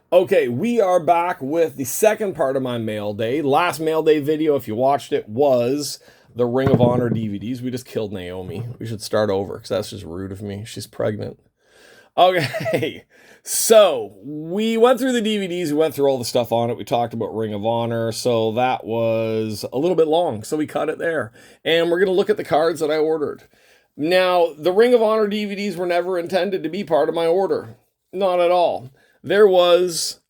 Okay, we are back with the second part of my mail day. Last mail day video, if you watched it, was the Ring of Honor DVDs. We just killed Naomi. We should start over because that's just rude of me. She's pregnant. Okay, so we went through the DVDs. We went through all the stuff on it. We talked about Ring of Honor. So that was a little bit long. So we cut it there. And we're going to look at the cards that I ordered. Now, the Ring of Honor DVDs were never intended to be part of my order. Not at all. There was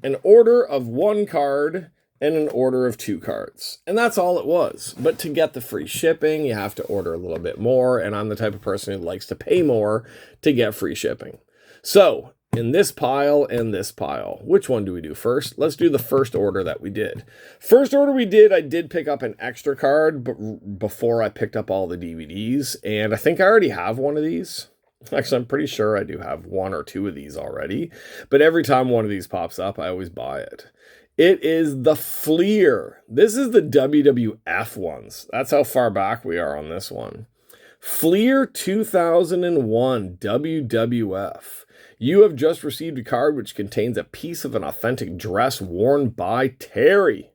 an order of one card and an order of two cards. And that's all it was. But to get the free shipping, you have to order a little bit more. And I'm the type of person who likes to pay more to get free shipping. So in this pile and this pile, which one do we do first? Let's do the first order that we did. First order we did, I did pick up an extra card before I picked up all the DVDs. And I think I already have one of these. Actually, I'm pretty sure I do have one or two of these already. But every time one of these pops up, I always buy it. It is the Fleer. This is the WWF ones. That's how far back we are on this one. Fleer 2001 WWF. You have just received a card which contains a piece of an authentic dress worn by Terri.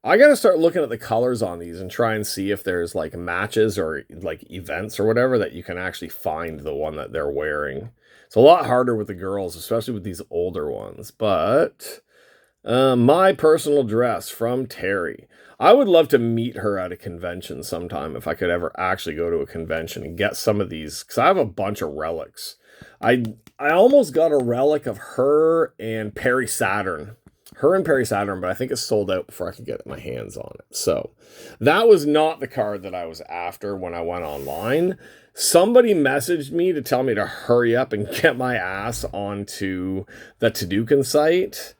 I got to start looking at the colors on these and try and see if there's like matches or like events or whatever that you can actually find the one that they're wearing. It's a lot harder with the girls, especially with these older ones. But my personal dress from Terri. I would love to meet her at a convention sometime if I could ever actually go to a convention and get some of these, because I have a bunch of relics. I almost got a relic of her and Perry Saturn. Her and Perry Saturn, but I think it's sold out before I could get my hands on it. So that was not the card that I was after when I went online. Somebody messaged me to tell me to hurry up and get my ass onto the Tadukan site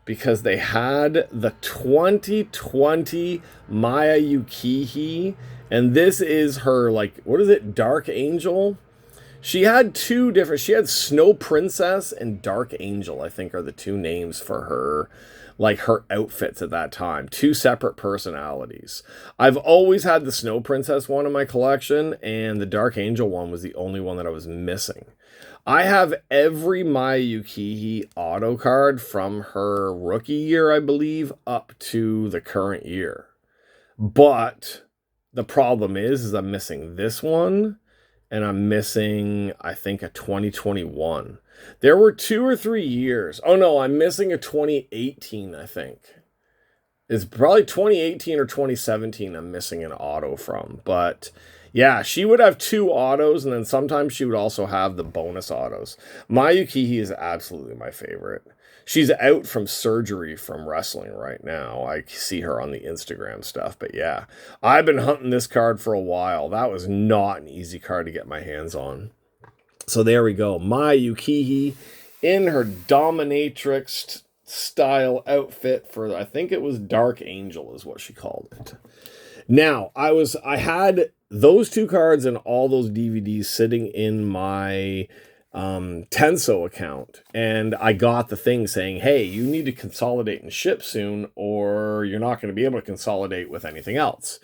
because they had the 2020 Maya Yukihi. And this is her, like, what is it? Dark Angel? She had two different, she had Snow Princess and Dark Angel, I think are the two names for her, like her outfits at that time. Two separate personalities. I've always had the Snow Princess one in my collection, and the Dark Angel one was the only one that I was missing. I have every Maya Yukihi auto card from her rookie year, I believe, up to the current year. But the problem is I'm missing this one. And I'm missing, I think, a 2021. There were 2 or 3 years. Oh, no, I'm missing a 2018, I think. It's probably 2018 or 2017 I'm missing an auto from. But, yeah, she would have 2 autos, and then sometimes she would also have the bonus autos. Yukihi is absolutely my favorite. She's out from surgery from wrestling right now. I see her on the Instagram stuff. But yeah, I've been hunting this card for a while. That was not an easy card to get my hands on. So there we go. Yukihi in her dominatrix style outfit for, I think it was Dark Angel is what she called it. Now, I had those 2 cards and all those DVDs sitting in my Tenso account, and I got the thing saying, hey, you need to consolidate and ship soon or you're not going to be able to consolidate with anything else.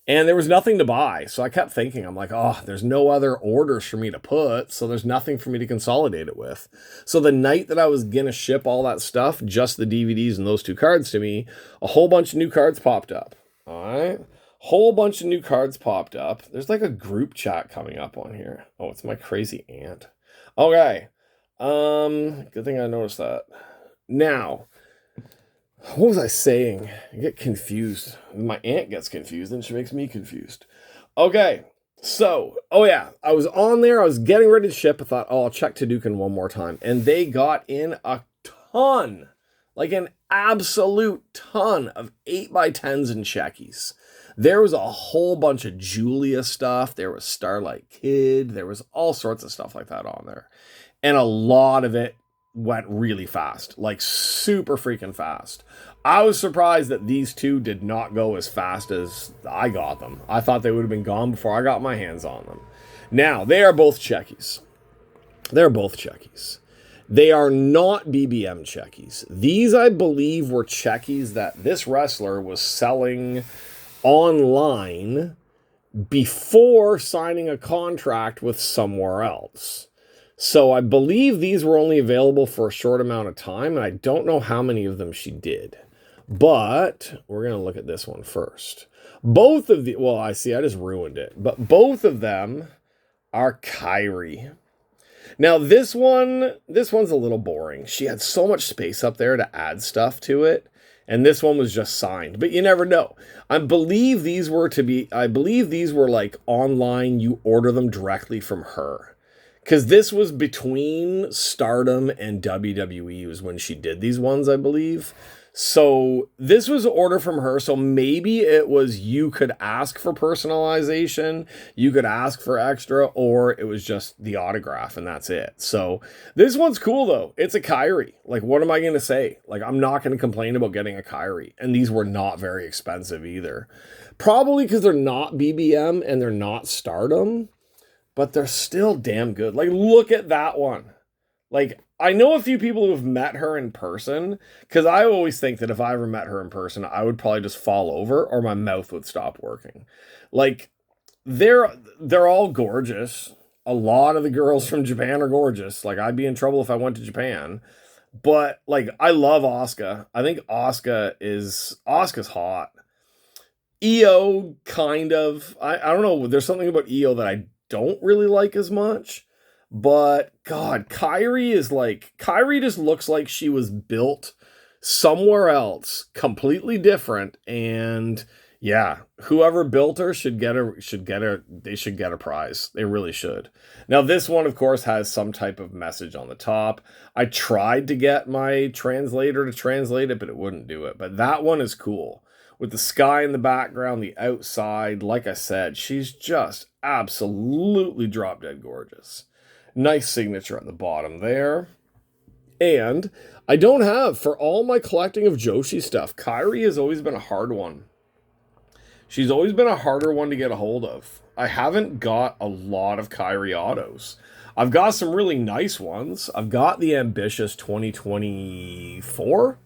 And there was nothing to buy, so I kept thinking, I'm like, oh, there's no other orders for me to put, so there's nothing for me to consolidate it with. So the night that I was gonna ship all that stuff, just the DVDs and those 2 cards to me, a whole bunch of new cards popped up. All right, whole bunch of new cards popped up. There's like a group chat coming up on here. Oh, it's my crazy aunt. Okay. Good thing I noticed that. Now, what was I saying? I get confused. My aunt gets confused and she makes me confused. Okay. So, oh yeah, I was on there. I was getting ready to ship. I thought, oh, I'll check Tadukan one more time. And they got in a ton, like an absolute ton of 8x10s and checkies. There was a whole bunch of Julia stuff. There was Starlight Kid. There was all sorts of stuff like that on there. And a lot of it went really fast, like super freaking fast. I was surprised that these 2 did not go as fast as I got them. I thought they would have been gone before I got my hands on them. Now, they are both checkies. They're both checkies. They are not BBM checkies. These, I believe, were checkies that this wrestler was selling online before signing a contract with somewhere else. So I believe these were only available for a short amount of time, and I don't know how many of them she did. But we're going to look at this one first. Both of the, well, I just ruined it. But both of them are Kairi. Now this one's a little boring. She had so much space up there to add stuff to it. And this one was just signed, but you never know. I believe these were like online, you order them directly from her. Because this was between Stardom and WWE was when she did these ones, I believe. So this was an order from her. So maybe it was you could ask for personalization, you could ask for extra, or it was just the autograph and that's it. So this one's cool though. It's a Kairi. Like, what am I going to say? Like, I'm not going to complain about getting a Kairi. And these were not very expensive either. Probably because they're not BBM and they're not Stardom, but they're still damn good. Like, look at that one. Like, I know a few people who have met her in person, because I always think that if I ever met her in person, I would probably just fall over or my mouth would stop working. Like, they're all gorgeous. A lot of the girls from Japan are gorgeous. Like, I'd be in trouble if I went to Japan. But, like, I love Asuka. I think Asuka's hot. Io, kind of. I don't know. There's something about Io that I don't really like as much. But God, Kairi just looks like she was built somewhere else, completely different. And yeah, whoever built her should get a prize. They really should. Now this one, of course, has some type of message on the top. I tried to get my translator to translate it, but it wouldn't do it. But that one is cool. With the sky in the background, the outside, like I said, she's just absolutely drop dead gorgeous. Nice signature at the bottom there. And I don't have, for all my collecting of Joshi stuff, Kairi has always been a hard one. She's always been a harder one to get a hold of. I haven't got a lot of Kairi autos. I've got some really nice ones. I've got the Ambitious 2024.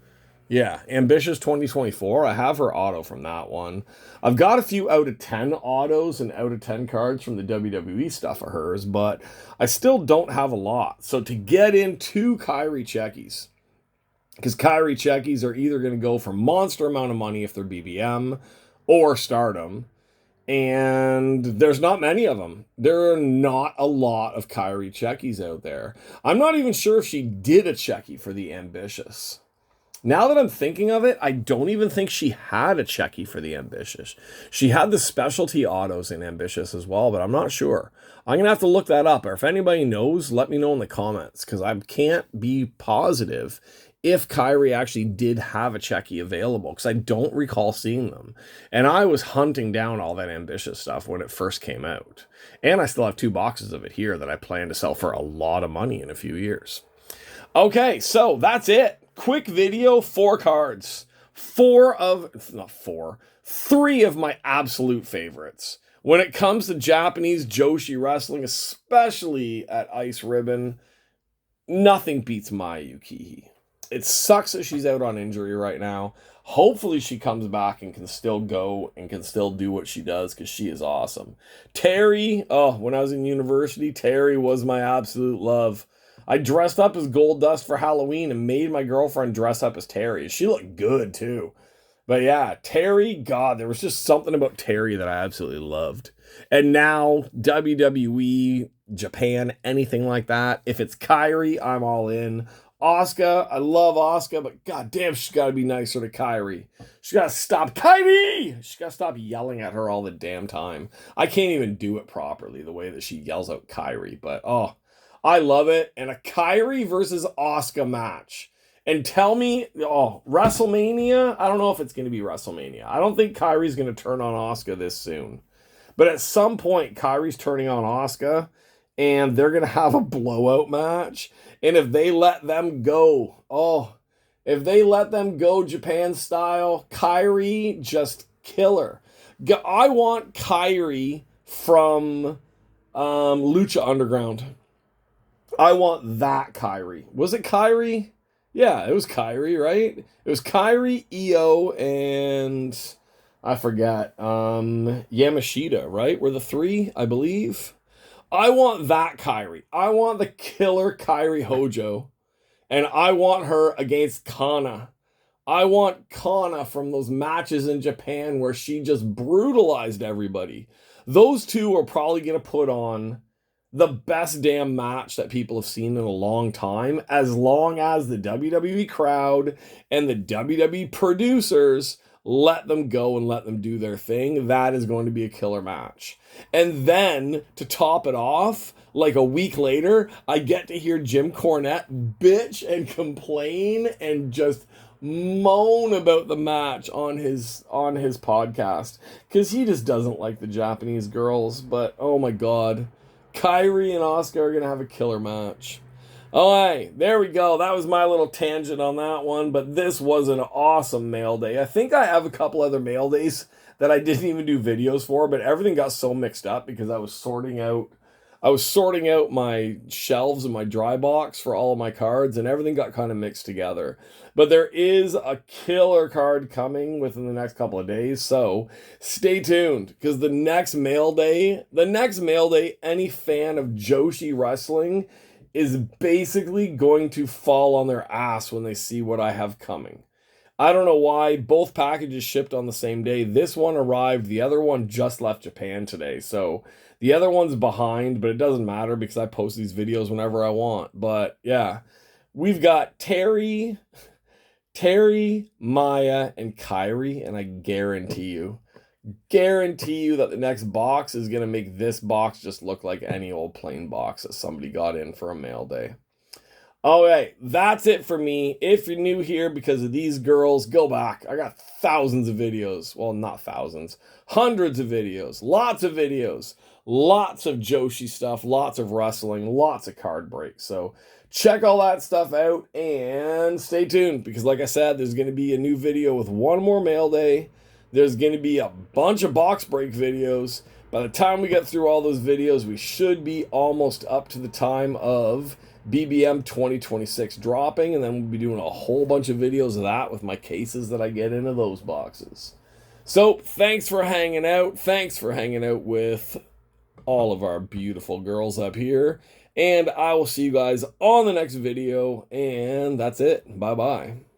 Yeah, Ambitious 2024. I have her auto from that one. I've got a few out of 10 autos and out of 10 cards from the WWE stuff of hers, but I still don't have a lot. So to get into Kairi Checkies, because Kairi Checkies are either going to go for monster amount of money if they're BBM or Stardom, and there's not many of them. There are not a lot of Kairi Checkies out there. I'm not even sure if she did a Checkie for the Ambitious. Now that I'm thinking of it, I don't even think she had a Checkie for the Ambitious. She had the specialty autos in Ambitious as well, but I'm not sure. I'm going to have to look that up. Or if anybody knows, let me know in the comments, because I can't be positive if Kairi actually did have a Checkie available, because I don't recall seeing them. And I was hunting down all that Ambitious stuff when it first came out. And I still have 2 boxes of it here that I plan to sell for a lot of money in a few years. Okay, so that's it. Quick video, 4 cards. 3 of my absolute favorites. When it comes to Japanese Joshi wrestling, especially at Ice Ribbon, nothing beats my Yukihi. It sucks that she's out on injury right now. Hopefully she comes back and can still go and can still do what she does, because she is awesome. Terri, when I was in university, Terri was my absolute love. I dressed up as Goldust for Halloween and made my girlfriend dress up as Terri. She looked good, too. But yeah, Terri, God, there was just something about Terri that I absolutely loved. And now, WWE, Japan, anything like that, if it's Kairi, I'm all in. Asuka, I love Asuka, but goddamn, she's got to be nicer to Kairi. She's got to stop Kairi! She's got to stop yelling at her all the damn time. I can't even do it properly, the way that she yells out Kairi, but I love it. And a Kairi versus Asuka match. And tell me, WrestleMania? I don't know if it's going to be WrestleMania. I don't think Kairi's going to turn on Asuka this soon. But at some point, Kairi's turning on Asuka, and they're going to have a blowout match. And if they let them go, Japan style, Kairi, just kill her. I want Kairi from Lucha Underground. I want that Kairi. Was it Kairi? Yeah, it was Kairi, right? It was Kairi, Io, and I forget. Yamashita, right? Were the 3, I believe. I want that Kairi. I want the killer Kairi Hojo. And I want her against Kana. I want Kana from those matches in Japan where she just brutalized everybody. Those two are probably going to put on the best damn match that people have seen in a long time, as long as the WWE crowd and the WWE producers let them go and let them do their thing. That is going to be a killer match. And then to top it off, like a week later, I get to hear Jim Cornette bitch and complain and just moan about the match on his podcast, because he just doesn't like the Japanese girls. But oh my god, Kairi and Asuka are gonna have a killer match. Alright, there we go. That was my little tangent on that one, but this was an awesome mail day. I think I have a couple other mail days that I didn't even do videos for, but everything got so mixed up because I was sorting out my shelves in my dry box for all of my cards, and everything got kind of mixed together. But there is a killer card coming within the next couple of days, so stay tuned, because the next mail day, any fan of Joshi wrestling is basically going to fall on their ass when they see what I have coming. I don't know why. Both packages shipped on the same day. This one arrived. The other one just left Japan today. So the other one's behind, but it doesn't matter because I post these videos whenever I want. But yeah, we've got Terri, Maya, and Kairi. And I guarantee you that the next box is going to make this box just look like any old plain box that somebody got in for a mail day. Okay, that's it for me. If you're new here because of these girls, go back. I got thousands of videos. Well, not thousands. Hundreds of videos. Lots of videos. Lots of Joshi stuff. Lots of wrestling. Lots of card breaks. So check all that stuff out and stay tuned, because like I said, there's going to be a new video with one more mail day. There's going to be a bunch of box break videos. By the time we get through all those videos, we should be almost up to the time of BBM 2026 dropping, and then we'll be doing a whole bunch of videos of that with my cases that I get into those boxes. So thanks for hanging out. Thanks for hanging out with all of our beautiful girls up here. And I will see you guys on the next video. And that's it. Bye-bye.